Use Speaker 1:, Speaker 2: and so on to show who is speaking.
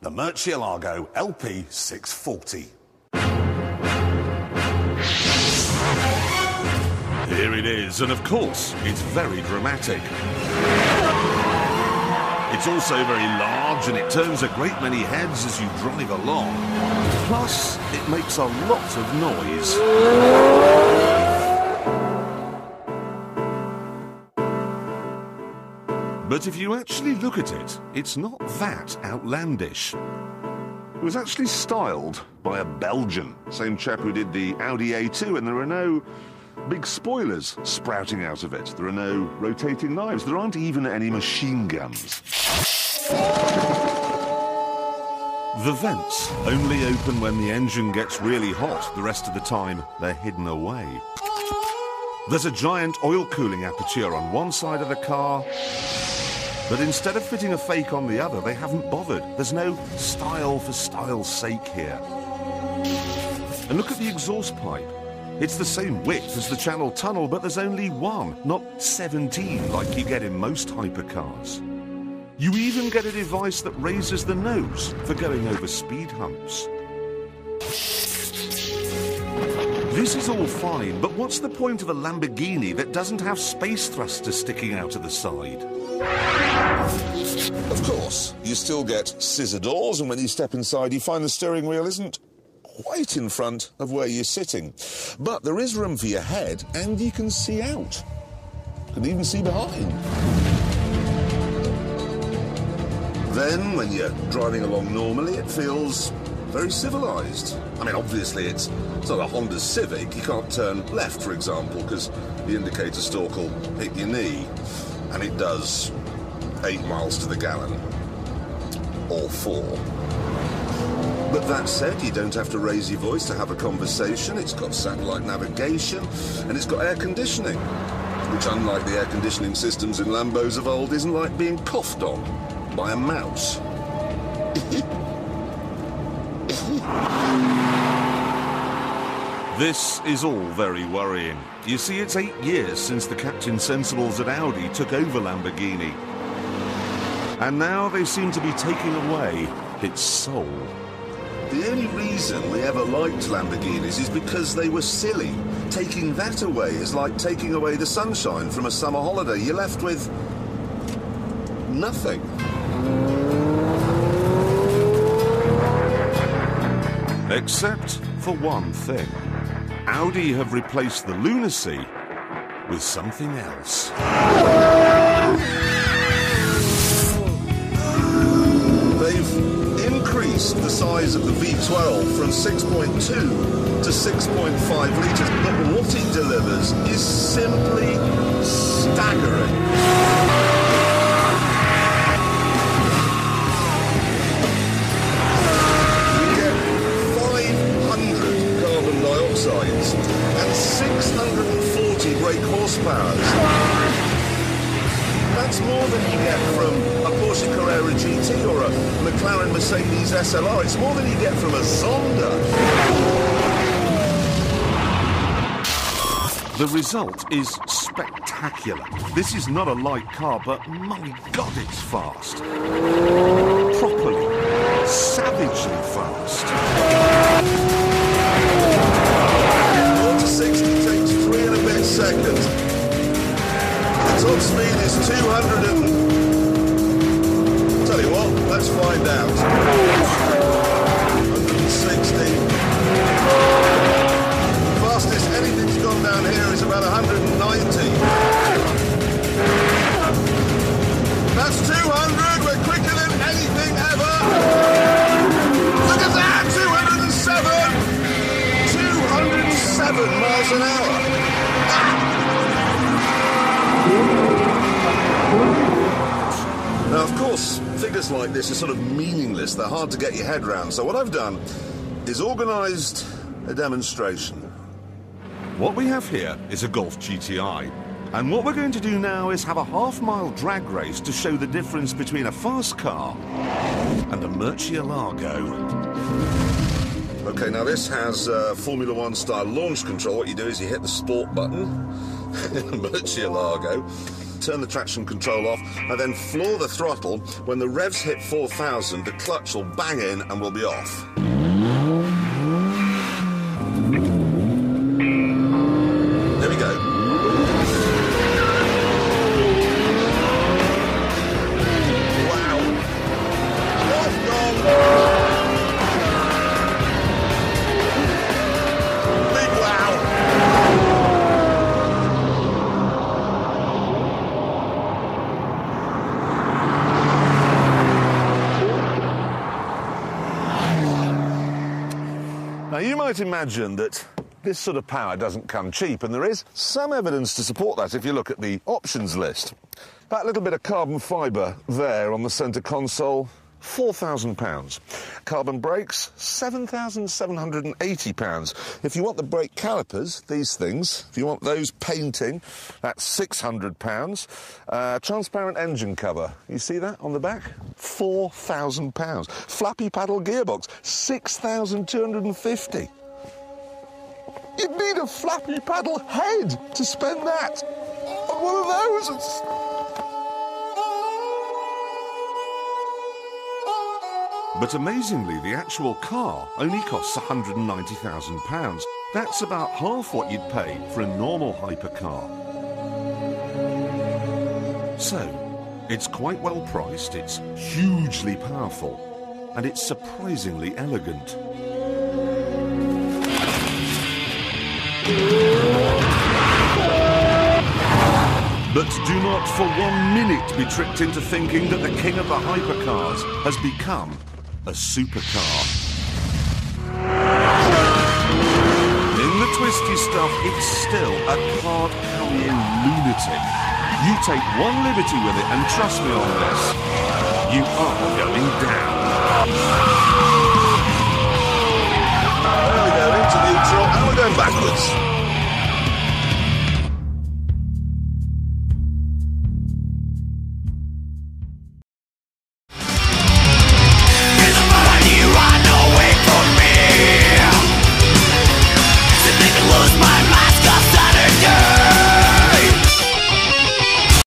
Speaker 1: the Murcielago LP640. Here it is, and of course, it's very dramatic. It's also very large, and it turns a great many heads as you drive along. Plus, it makes a lot of noise. But if you actually look at it, it's not that outlandish. It was actually styled by a Belgian, same chap who did the Audi A2, and there are no big spoilers sprouting out of it. There are no rotating knives. There aren't even any machine guns. The vents only open when the engine gets really hot. The rest of the time, they're hidden away. There's a giant oil cooling aperture on one side of the car, but instead of fitting a fake on the other, they haven't bothered. There's no style for style's sake here. And look at the exhaust pipe. It's the same width as the Channel Tunnel, but there's only one, not 17 like you get in most hypercars. You even get a device that raises the nose for going over speed humps. This is all fine, but what's the point of a Lamborghini that doesn't have space thrusters sticking out of the side? Of course, you still get scissor doors, and when you step inside, you find the steering wheel isn't quite in front of where you're sitting. But there is room for your head, and you can see out. You can even see behind. Then, when you're driving along normally, it feels very civilised. I mean, obviously, it's not a Honda Civic. You can't turn left, for example, because the indicator stalk will hit your knee. And it does 8 miles to the gallon. Or 4. But that said, you don't have to raise your voice to have a conversation. It's got satellite navigation, and it's got air conditioning, which, unlike the air conditioning systems in Lambos of old, isn't like being coughed on by a mouse. This is all very worrying. You see, it's 8 years since the Captain Sensibles at Audi took over Lamborghini. And now they seem to be taking away its soul. The only reason we ever liked Lamborghinis is because they were silly. Taking that away is like taking away the sunshine from a summer holiday. You're left with nothing. Except for one thing. Audi have replaced the lunacy with something else. They've increased the size of the V12 from 6.2 to 6.5 litres, but what it delivers is simply staggering. And 640 brake horsepower. That's more than you get from a Porsche Carrera GT or a McLaren Mercedes SLR. It's more than you get from a Zonda. The result is spectacular. This is not a light car, but my God, it's fast. Properly, savagely fast. 60 takes 3 and a bit seconds. The top speed is 200 and... Tell you what, let's find out. 160. The fastest anything's gone down here is about 190. That's 200, we're quicker than anything ever. Look at that, 207. 207 miles an hour. Now, of course, figures like this are sort of meaningless. They're hard to get your head round. So what I've done is organised a demonstration. What we have here is a Golf GTI. And what we're going to do now is have a half-mile drag race to show the difference between a fast car and a Murcielago. Okay, now this has Formula One style launch control. What you do is you hit the sport button in a Murcielago, turn the traction control off, and then floor the throttle. When the revs hit 4,000, the clutch will bang in and we'll be off. There we go. Wow. What's gone? Big wow. Now, you might imagine that this sort of power doesn't come cheap, and there is some evidence to support that if you look at the options list. That little bit of carbon fibre there on the centre console, £4,000. Carbon brakes, £7,780. If you want the brake calipers, these things, if you want those painting, that's £600. Transparent engine cover, you see that on the back? £4,000. Flappy paddle gearbox, £6,250. You'd need a flappy paddle head to spend that on one of those. But amazingly, the actual car only costs £190,000. That's about half what you'd pay for a normal hypercar. So, it's quite well priced, it's hugely powerful, and it's surprisingly elegant. But do not for 1 minute be tricked into thinking that the king of the hypercars has become a supercar. In the twisty stuff, it's still a card-carrying lunatic. You take one liberty with it, and trust me on this, you are going down.